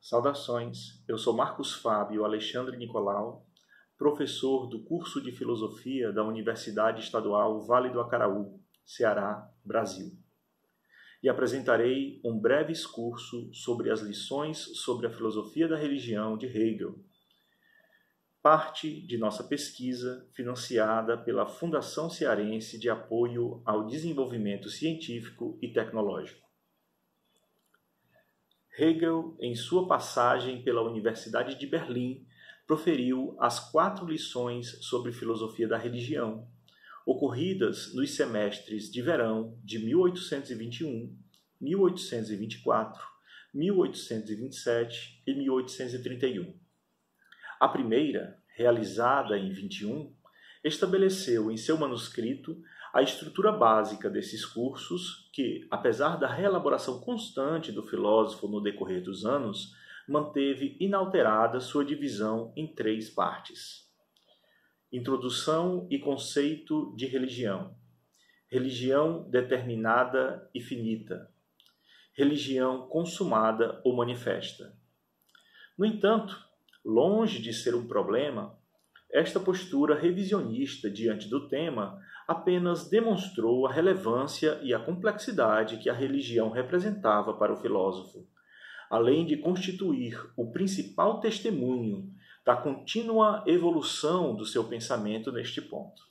Saudações, eu sou Marcos Fábio Alexandre Nicolau, professor do curso de Filosofia da Universidade Estadual Vale do Acaraú, Ceará, Brasil. E apresentarei um breve excurso sobre as lições sobre a filosofia da religião de Hegel, parte de nossa pesquisa financiada pela Fundação Cearense de Apoio ao Desenvolvimento Científico e Tecnológico. Hegel, em sua passagem pela Universidade de Berlim, proferiu as 4 lições sobre filosofia da religião, ocorridas nos semestres de verão de 1821, 1824, 1827 e 1831. A primeira, realizada em 21, estabeleceu em seu manuscrito a estrutura básica desses cursos que, apesar da reelaboração constante do filósofo no decorrer dos anos, manteve inalterada sua divisão em 3 partes. Introdução e conceito de religião. Religião determinada e finita. Religião consumada ou manifesta. No entanto, longe de ser um problema, esta postura revisionista diante do tema apenas demonstrou a relevância e a complexidade que a religião representava para o filósofo, além de constituir o principal testemunho da contínua evolução do seu pensamento neste ponto.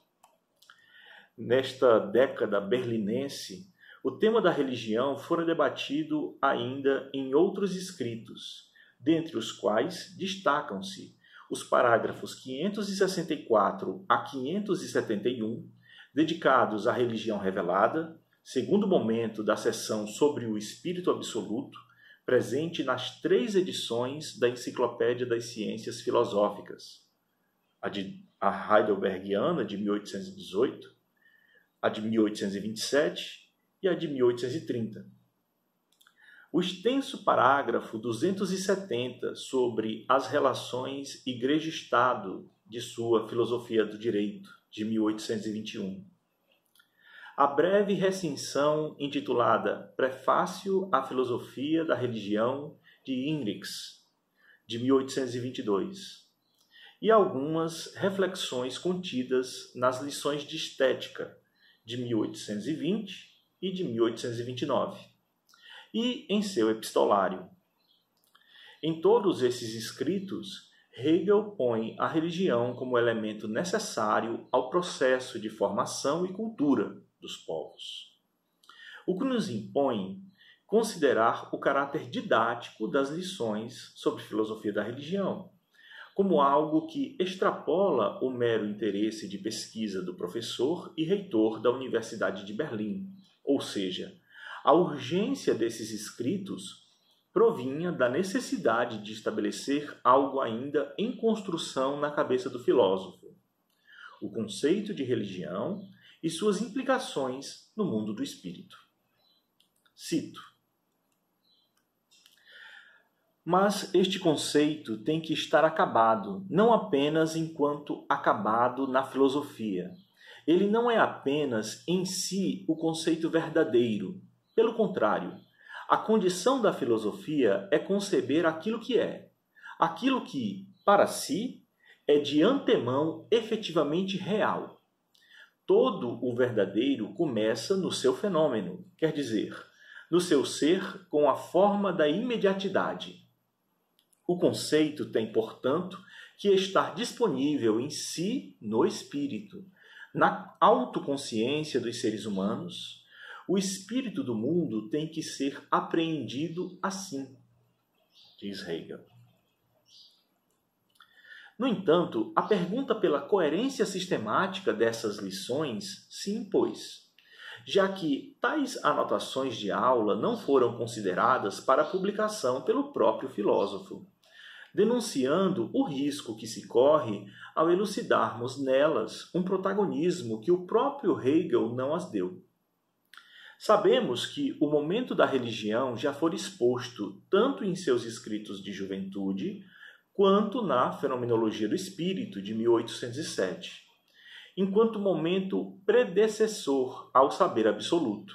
Nesta década berlinense, o tema da religião fora debatido ainda em outros escritos, dentre os quais destacam-se os parágrafos 564 a 571, dedicados à religião revelada, segundo momento da seção sobre o Espírito Absoluto, presente nas 3 edições da Enciclopédia das Ciências Filosóficas, a Heidelbergiana, de 1818, a de 1827 e a de 1830. O extenso parágrafo 270 sobre as relações Igreja-Estado de sua Filosofia do Direito, de 1821. A breve recensão intitulada Prefácio à Filosofia da Religião de Hinrichs, de 1822. E algumas reflexões contidas nas lições de Estética, de 1820 e de 1829. E em seu epistolário. Em todos esses escritos, Hegel põe a religião como elemento necessário ao processo de formação e cultura dos povos. O que nos impõe considerar o caráter didático das lições sobre filosofia da religião, como algo que extrapola o mero interesse de pesquisa do professor e reitor da Universidade de Berlim, ou seja, a urgência desses escritos provinha da necessidade de estabelecer algo ainda em construção na cabeça do filósofo: o conceito de religião e suas implicações no mundo do espírito. Cito: mas este conceito tem que estar acabado, não apenas enquanto acabado na filosofia. Ele não é apenas em si o conceito verdadeiro. Pelo contrário, a condição da filosofia é conceber aquilo que é, aquilo que, para si, é de antemão efetivamente real. Todo o verdadeiro começa no seu fenômeno, quer dizer, no seu ser com a forma da imediatidade. O conceito tem, portanto, que estar disponível em si, no espírito, na autoconsciência dos seres humanos. O espírito do mundo tem que ser apreendido assim, diz Hegel. No entanto, a pergunta pela coerência sistemática dessas lições se impôs, já que tais anotações de aula não foram consideradas para publicação pelo próprio filósofo, denunciando o risco que se corre ao elucidarmos nelas um protagonismo que o próprio Hegel não as deu. Sabemos que o momento da religião já fora exposto tanto em seus escritos de juventude, quanto na Fenomenologia do Espírito, de 1807, enquanto momento predecessor ao saber absoluto.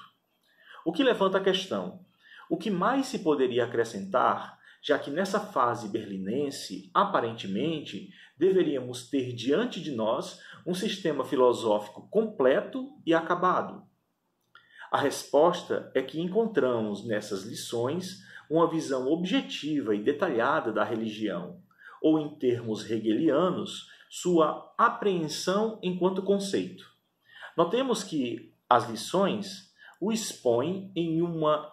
O que levanta a questão: o que mais se poderia acrescentar já que nessa fase berlinense, aparentemente, deveríamos ter diante de nós um sistema filosófico completo e acabado. A resposta é que encontramos nessas lições uma visão objetiva e detalhada da religião, ou em termos hegelianos, sua apreensão enquanto conceito. Notemos que as lições o expõem em uma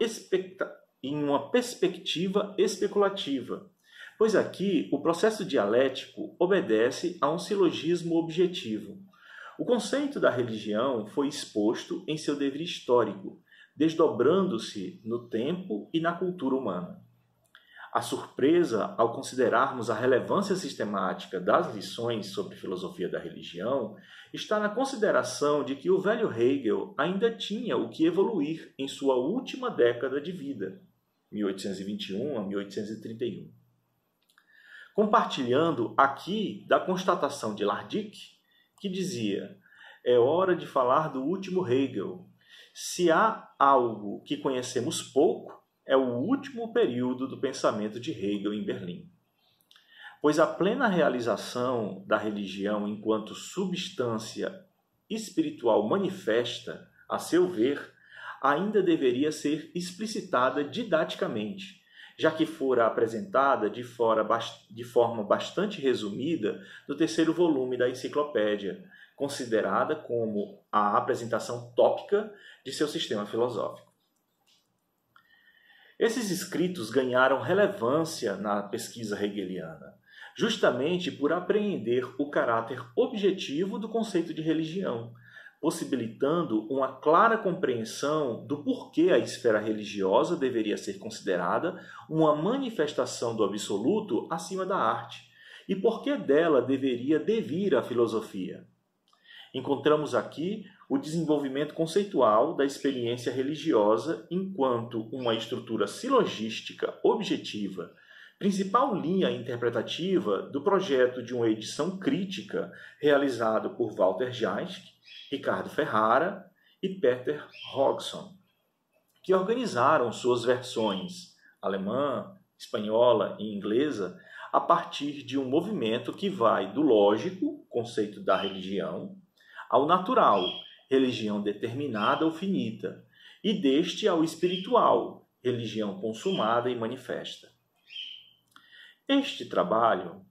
perspectiva especulativa, pois aqui o processo dialético obedece a um silogismo objetivo. O conceito da religião foi exposto em seu dever histórico, desdobrando-se no tempo e na cultura humana. A surpresa ao considerarmos a relevância sistemática das lições sobre filosofia da religião está na consideração de que o velho Hegel ainda tinha o que evoluir em sua última década de vida, 1821 a 1831. Compartilhando aqui da constatação de Lardick, que dizia: é hora de falar do último Hegel. Se há algo que conhecemos pouco, é o último período do pensamento de Hegel em Berlim. Pois a plena realização da religião enquanto substância espiritual manifesta, a seu ver, ainda deveria ser explicitada didaticamente, já que fora apresentada de forma bastante resumida no terceiro volume da enciclopédia, considerada como a apresentação tópica de seu sistema filosófico. Esses escritos ganharam relevância na pesquisa hegeliana, justamente por apreender o caráter objetivo do conceito de religião, possibilitando uma clara compreensão do porquê a esfera religiosa deveria ser considerada uma manifestação do absoluto acima da arte, e porquê dela deveria devir a filosofia. Encontramos aqui o desenvolvimento conceitual da experiência religiosa enquanto uma estrutura silogística objetiva, principal linha interpretativa do projeto de uma edição crítica realizado por Walter Jaeschke, Ricardo Ferrara e Peter Hodgson, que organizaram suas versões alemã, espanhola e inglesa a partir de um movimento que vai do lógico, conceito da religião, ao natural, religião determinada ou finita, e deste ao espiritual, religião consumada e manifesta. Este trabalho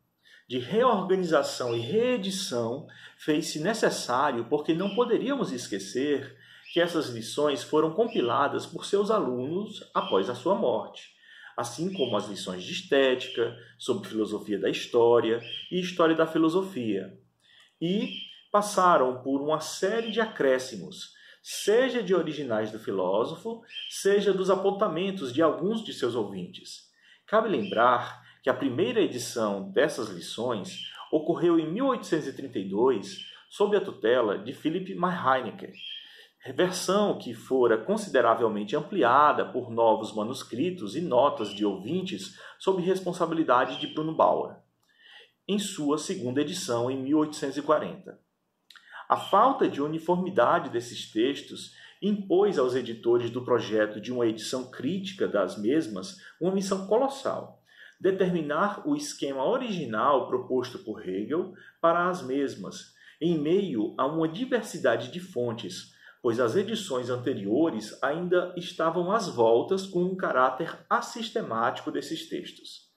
de reorganização e reedição fez-se necessário porque não poderíamos esquecer que essas lições foram compiladas por seus alunos após a sua morte, assim como as lições de estética, sobre filosofia da história e história da filosofia, e passaram por uma série de acréscimos, seja de originais do filósofo, seja dos apontamentos de alguns de seus ouvintes. Cabe lembrar que a primeira edição dessas lições ocorreu em 1832, sob a tutela de Philipp Mayr-Heinicke, versão que fora consideravelmente ampliada por novos manuscritos e notas de ouvintes sob responsabilidade de Bruno Bauer, em sua segunda edição em 1840. A falta de uniformidade desses textos impôs aos editores do projeto de uma edição crítica das mesmas uma missão colossal: determinar o esquema original proposto por Hegel para as mesmas, em meio a uma diversidade de fontes, pois as edições anteriores ainda estavam às voltas com um caráter assistemático desses textos.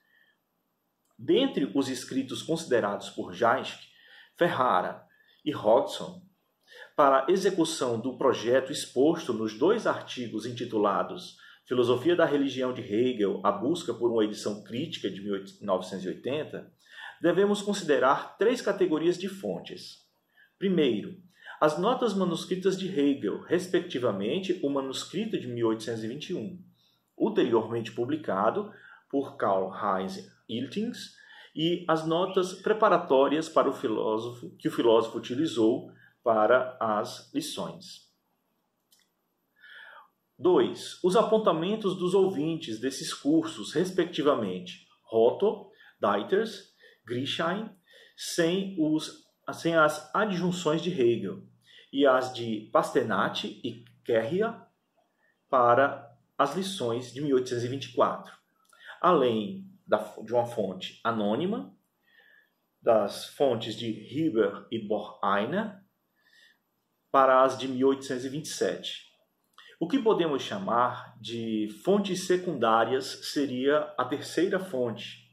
Dentre os escritos considerados por Jaeschke, Ferrara e Hodgson, para a execução do projeto exposto nos dois artigos intitulados Filosofia da Religião de Hegel, a busca por uma edição crítica de 1980, devemos considerar três categorias de fontes. Primeiro, as notas manuscritas de Hegel, respectivamente o manuscrito de 1821, ulteriormente publicado por Karl Heinz Iltings, e as notas preparatórias para que o filósofo utilizou para as lições. 2. Os apontamentos dos ouvintes desses cursos, respectivamente, Rotto, Deiters, Grisheim, sem as adjunções de Hegel, e as de Pasternaty e Kerria para as lições de 1824. além de uma fonte anônima, das fontes de Hieber e Borrheimer, para as de 1827. O que podemos chamar de fontes secundárias seria a terceira fonte,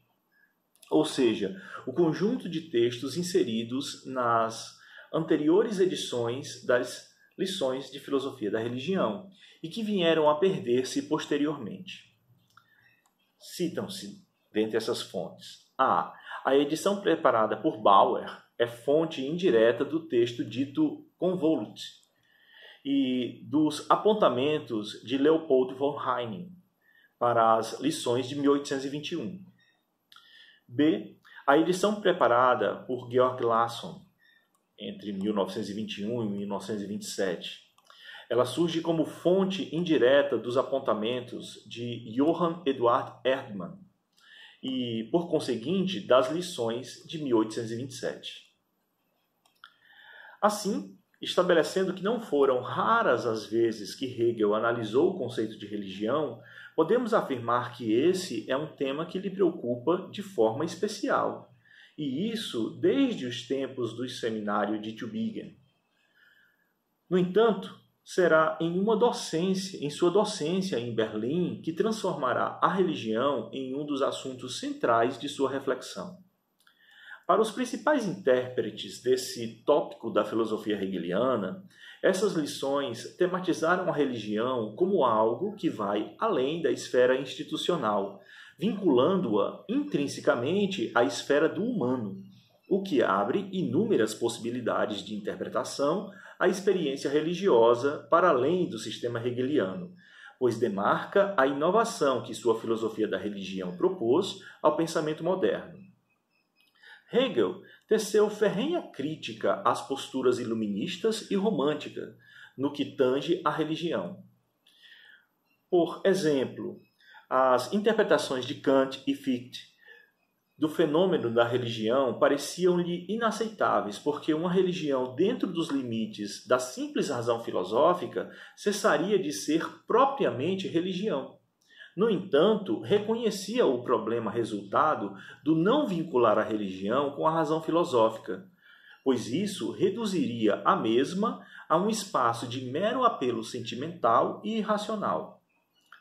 ou seja, o conjunto de textos inseridos nas anteriores edições das lições de filosofia da religião e que vieram a perder-se posteriormente. Citam-se, dentre essas fontes, a edição preparada por Bauer é fonte indireta do texto dito Convolut e dos apontamentos de Leopold von Heining para as lições de 1821. B. A edição preparada por Georg Lasson entre 1921 e 1927. Ela surge como fonte indireta dos apontamentos de Johann Eduard Erdmann e, por conseguinte, das lições de 1827. Assim, estabelecendo que não foram raras as vezes que Hegel analisou o conceito de religião, podemos afirmar que esse é um tema que lhe preocupa de forma especial, e isso desde os tempos do seminário de Tübingen. No entanto, será em sua docência em Berlim, que transformará a religião em um dos assuntos centrais de sua reflexão. Para os principais intérpretes desse tópico da filosofia hegeliana, essas lições tematizaram a religião como algo que vai além da esfera institucional, vinculando-a intrinsecamente à esfera do humano, o que abre inúmeras possibilidades de interpretação à experiência religiosa para além do sistema hegeliano, pois demarca a inovação que sua filosofia da religião propôs ao pensamento moderno. Hegel teceu ferrenha crítica às posturas iluministas e românticas no que tange à religião. Por exemplo, as interpretações de Kant e Fichte do fenômeno da religião pareciam-lhe inaceitáveis, porque uma religião dentro dos limites da simples razão filosófica cessaria de ser propriamente religião. No entanto, reconhecia o problema resultado do não vincular a religião com a razão filosófica, pois isso reduziria a mesma a um espaço de mero apelo sentimental e irracional.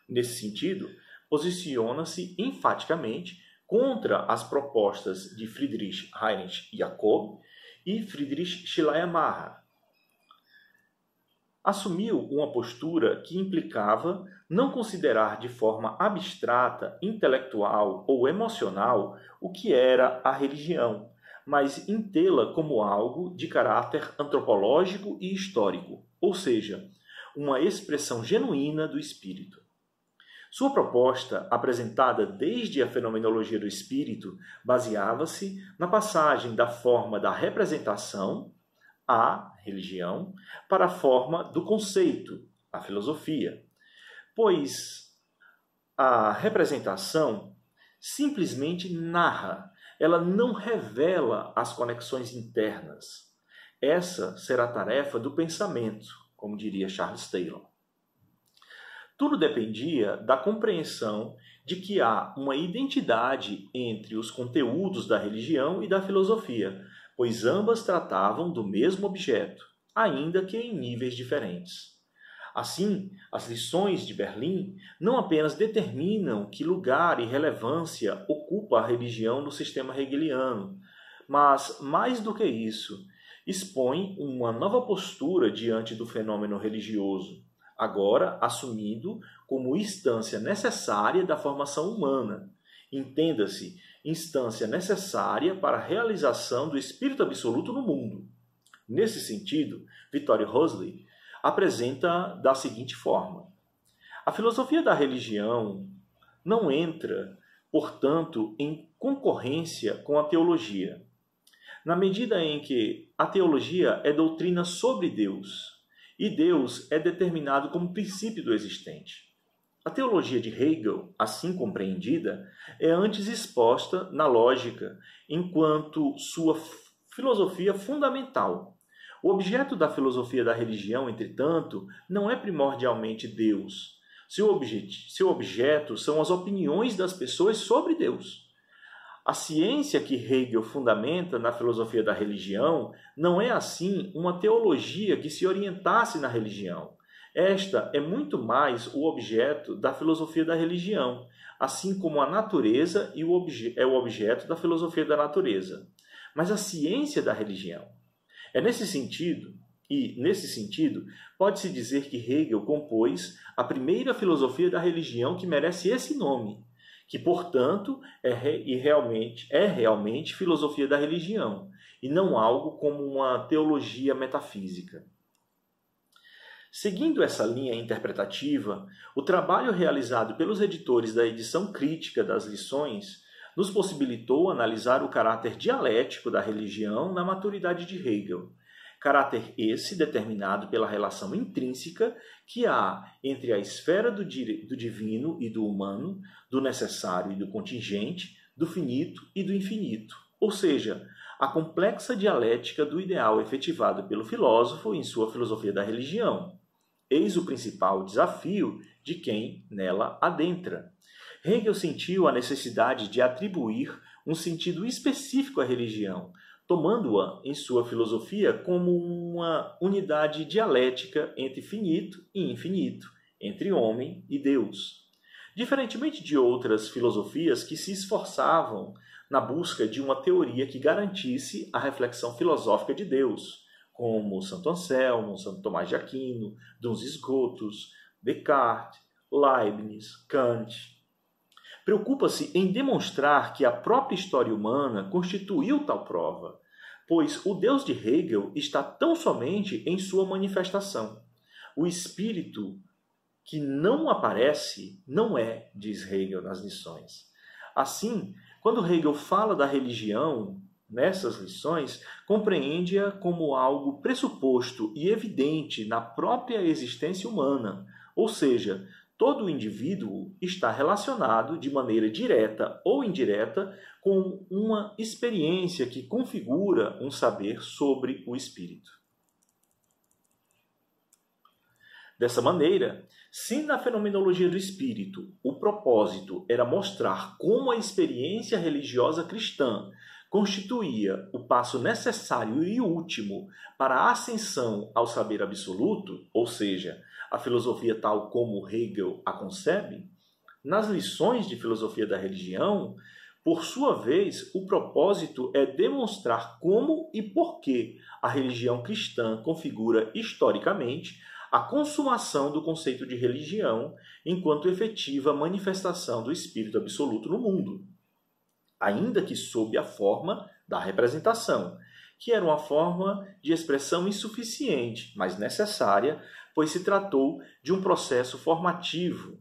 Nesse sentido, posiciona-se enfaticamente contra as propostas de Friedrich Heinrich Jacob e Friedrich Schleiermacher. Assumiu uma postura que implicava não considerar de forma abstrata, intelectual ou emocional o que era a religião, mas intê-la como algo de caráter antropológico e histórico, ou seja, uma expressão genuína do espírito. Sua proposta, apresentada desde a fenomenologia do espírito, baseava-se na passagem da forma da representação, a religião, para a forma do conceito, a filosofia, pois a representação simplesmente narra, ela não revela as conexões internas. Essa será a tarefa do pensamento, como diria Charles Taylor. Tudo dependia da compreensão de que há uma identidade entre os conteúdos da religião e da filosofia, pois ambas tratavam do mesmo objeto, ainda que em níveis diferentes. Assim, as lições de Berlim não apenas determinam que lugar e relevância ocupa a religião no sistema hegeliano, mas, mais do que isso, expõem uma nova postura diante do fenômeno religioso, agora assumido como instância necessária da formação humana. Entenda-se, instância necessária para a realização do espírito absoluto no mundo. Nesse sentido, Vittorio Rosli apresenta da seguinte forma: a filosofia da religião não entra, portanto, em concorrência com a teologia, na medida em que a teologia é doutrina sobre Deus, e Deus é determinado como princípio do existente. A teologia de Hegel, assim compreendida, é antes exposta na lógica, enquanto sua filosofia fundamental. O objeto da filosofia da religião, entretanto, não é primordialmente Deus. Seu objeto são as opiniões das pessoas sobre Deus. A ciência que Hegel fundamenta na filosofia da religião não é, assim, uma teologia que se orientasse na religião. Esta é muito mais o objeto da filosofia da religião, assim como a natureza é o objeto da filosofia da natureza. Mas a ciência da religião. Nesse sentido, pode-se dizer que Hegel compôs a primeira filosofia da religião que merece esse nome, que, portanto, é realmente filosofia da religião, e não algo como uma teologia metafísica. Seguindo essa linha interpretativa, o trabalho realizado pelos editores da edição crítica das lições nos possibilitou analisar o caráter dialético da religião na maturidade de Hegel. Caráter esse determinado pela relação intrínseca que há entre a esfera do divino e do humano, do necessário e do contingente, do finito e do infinito, ou seja, a complexa dialética do ideal efetivado pelo filósofo em sua filosofia da religião. Eis o principal desafio de quem nela adentra. Hegel sentiu a necessidade de atribuir um sentido específico à religião, tomando-a em sua filosofia como uma unidade dialética entre finito e infinito, entre homem e Deus. Diferentemente de outras filosofias que se esforçavam na busca de uma teoria que garantisse a reflexão filosófica de Deus, como Santo Anselmo, Santo Tomás de Aquino, Duns Scotus, Descartes, Leibniz, Kant. Preocupa-se em demonstrar que a própria história humana constituiu tal prova, pois o Deus de Hegel está tão somente em sua manifestação. O espírito que não aparece não é, diz Hegel nas lições. Assim, quando Hegel fala da religião nessas lições, compreende-a como algo pressuposto e evidente na própria existência humana, ou seja, todo indivíduo está relacionado de maneira direta ou indireta com uma experiência que configura um saber sobre o espírito. Dessa maneira, se na fenomenologia do espírito o propósito era mostrar como a experiência religiosa cristã constituía o passo necessário e último para a ascensão ao saber absoluto, ou seja, a filosofia tal como Hegel a concebe, nas lições de filosofia da religião, por sua vez, o propósito é demonstrar como e por que a religião cristã configura historicamente a consumação do conceito de religião enquanto efetiva manifestação do Espírito absoluto no mundo, ainda que sob a forma da representação, que era uma forma de expressão insuficiente, mas necessária, pois se tratou de um processo formativo,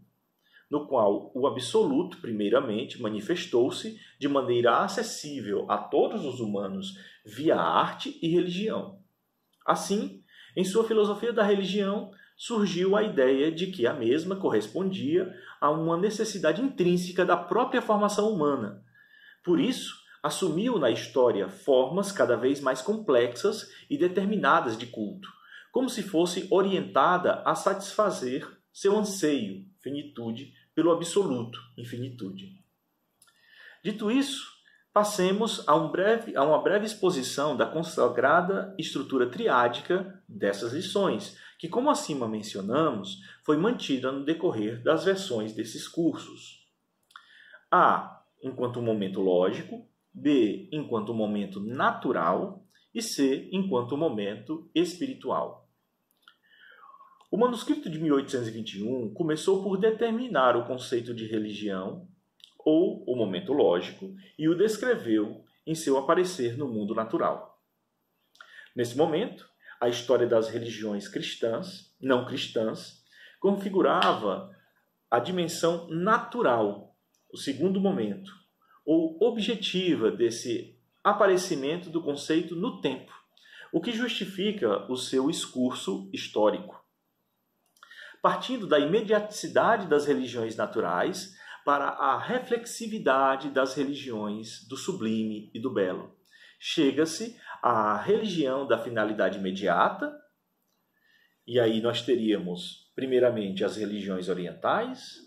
no qual o absoluto, primeiramente, manifestou-se de maneira acessível a todos os humanos via arte e religião. Assim, em sua filosofia da religião, surgiu a ideia de que a mesma correspondia a uma necessidade intrínseca da própria formação humana. Por isso, assumiu na história formas cada vez mais complexas e determinadas de culto, como se fosse orientada a satisfazer seu anseio, finitude, pelo absoluto, infinitude. Dito isso, passemos a uma breve exposição da consagrada estrutura triádica dessas lições, que, como acima mencionamos, foi mantida no decorrer das versões desses cursos. A, enquanto momento lógico, B, enquanto momento natural e C, enquanto momento espiritual. O manuscrito de 1821 começou por determinar o conceito de religião, ou o momento lógico, e o descreveu em seu aparecer no mundo natural. Nesse momento, a história das religiões cristãs, não cristãs, configurava a dimensão natural, o segundo momento, ou objetiva desse aparecimento do conceito no tempo, o que justifica o seu excurso histórico. Partindo da imediaticidade das religiões naturais para a reflexividade das religiões do sublime e do belo. Chega-se à religião da finalidade imediata, e aí nós teríamos primeiramente as religiões orientais,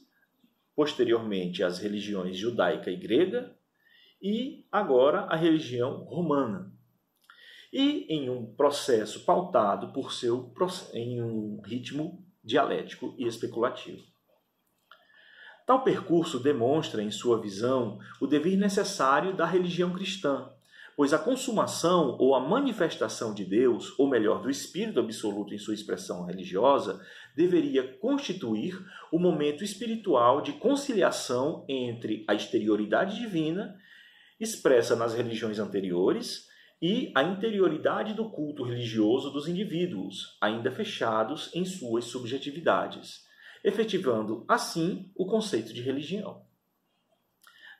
posteriormente as religiões judaica e grega, e agora a religião romana. E em um processo pautado em um ritmo dialético e especulativo. Tal percurso demonstra, em sua visão, o dever necessário da religião cristã, pois a consumação ou a manifestação de Deus, ou melhor, do Espírito absoluto em sua expressão religiosa, deveria constituir o momento espiritual de conciliação entre a exterioridade divina, expressa nas religiões anteriores, e a interioridade do culto religioso dos indivíduos, ainda fechados em suas subjetividades, efetivando, assim, o conceito de religião.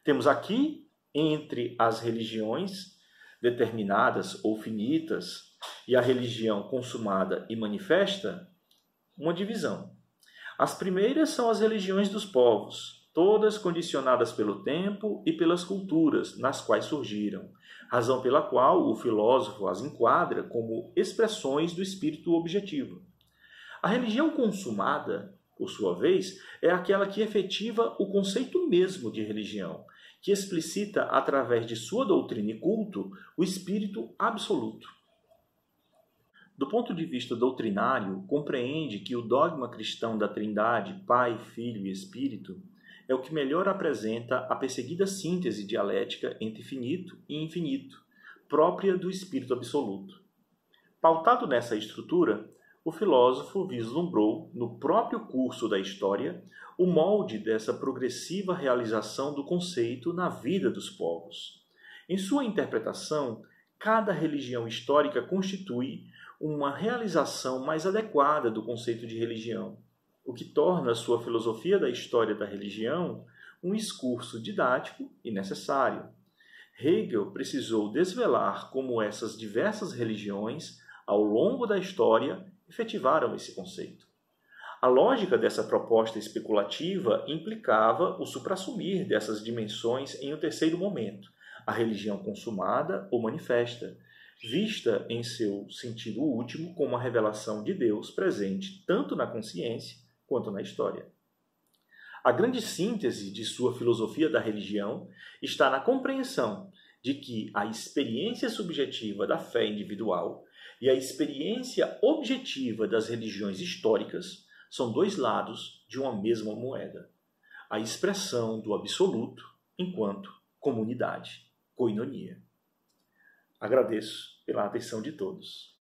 Temos aqui, entre as religiões determinadas ou finitas e a religião consumada e manifesta, uma divisão. As primeiras são as religiões dos povos, todas condicionadas pelo tempo e pelas culturas nas quais surgiram, razão pela qual o filósofo as enquadra como expressões do espírito objetivo. A religião consumada, por sua vez, é aquela que efetiva o conceito mesmo de religião, que explicita, através de sua doutrina e culto, o espírito absoluto. Do ponto de vista doutrinário, compreende que o dogma cristão da Trindade, Pai, Filho e Espírito, é o que melhor apresenta a perseguida síntese dialética entre finito e infinito, própria do espírito absoluto. Pautado nessa estrutura, o filósofo vislumbrou, no próprio curso da história, o molde dessa progressiva realização do conceito na vida dos povos. Em sua interpretação, cada religião histórica constitui uma realização mais adequada do conceito de religião, o que torna a sua filosofia da história da religião um escurso didático e necessário. Hegel precisou desvelar como essas diversas religiões, ao longo da história, efetivaram esse conceito. A lógica dessa proposta especulativa implicava o suprassumir dessas dimensões em um terceiro momento, a religião consumada ou manifesta, vista em seu sentido último como a revelação de Deus presente tanto na consciência quanto na história. A grande síntese de sua filosofia da religião está na compreensão de que a experiência subjetiva da fé individual e a experiência objetiva das religiões históricas são dois lados de uma mesma moeda, a expressão do absoluto enquanto comunidade, koinonia. Agradeço pela atenção de todos.